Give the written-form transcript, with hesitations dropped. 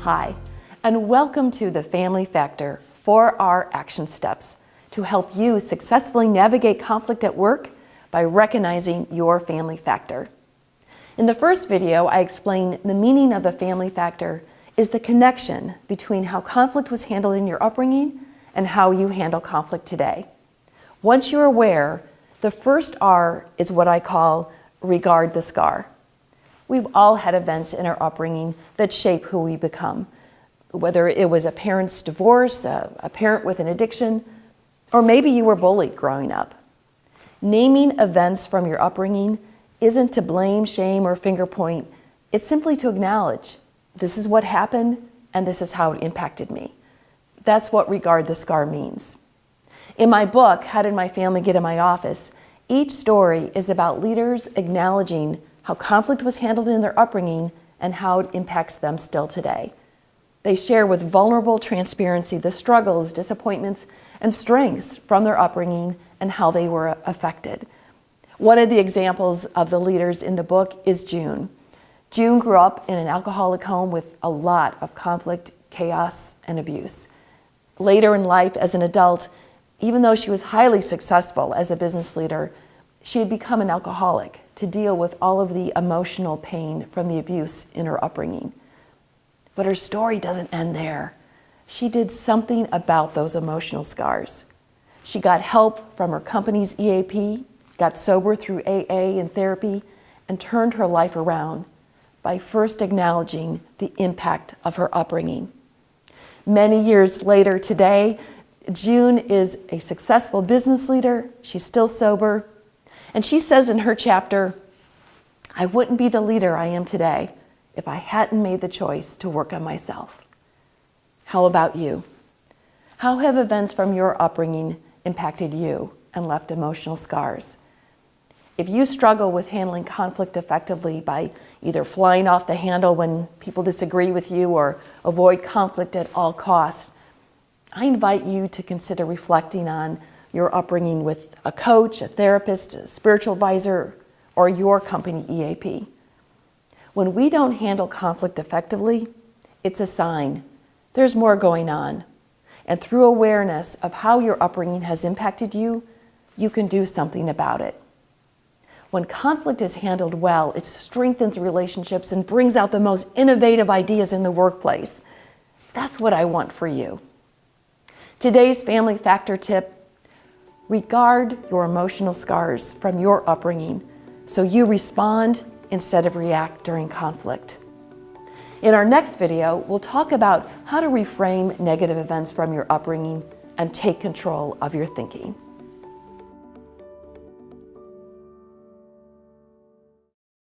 Hi, and welcome to the Family Factor 4R Action Steps to help you successfully navigate conflict at work by recognizing your family factor. In the first video, I explained the meaning of the family factor is the connection between how conflict was handled in your upbringing and how you handle conflict today. Once you're aware, the first R is what I call regard the scar. We've all had events in our upbringing that shape who we become, whether it was a parent's divorce, a parent with an addiction, or maybe you were bullied growing up. Naming events from your upbringing isn't to blame, shame, or finger point. It's simply to acknowledge, this is what happened, and this is how it impacted me. That's what regard the scar means. In my book, How Did My Family Get in My Office?, each story is about leaders acknowledging how conflict was handled in their upbringing and how it impacts them still today. They share with vulnerable transparency the struggles, disappointments, and strengths from their upbringing and how they were affected. One of the examples of the leaders in the book is June. June grew up in an alcoholic home with a lot of conflict, chaos, and abuse. Later in life, as an adult, even though she was highly successful as a business leader, she had become an alcoholic to deal with all of the emotional pain from the abuse in her upbringing. But her story doesn't end there. She did something about those emotional scars. She got help from her company's EAP, got sober through AA and therapy, and turned her life around by first acknowledging the impact of her upbringing. Many years later today, June is a successful business leader. She's still sober. And she says in her chapter, "I wouldn't be the leader I am today if I hadn't made the choice to work on myself." How about you? How have events from your upbringing impacted you and left emotional scars? If you struggle with handling conflict effectively by either flying off the handle when people disagree with you or avoid conflict at all costs, I invite you to consider reflecting on your upbringing with a coach, a therapist, a spiritual advisor, or your company EAP. When we don't handle conflict effectively, it's a sign there's more going on. And through awareness of how your upbringing has impacted you, you can do something about it. When conflict is handled well, it strengthens relationships and brings out the most innovative ideas in the workplace. That's what I want for you. Today's family factor tip: regard your emotional scars from your upbringing so you respond instead of react during conflict. In our next video, we'll talk about how to reframe negative events from your upbringing and take control of your thinking.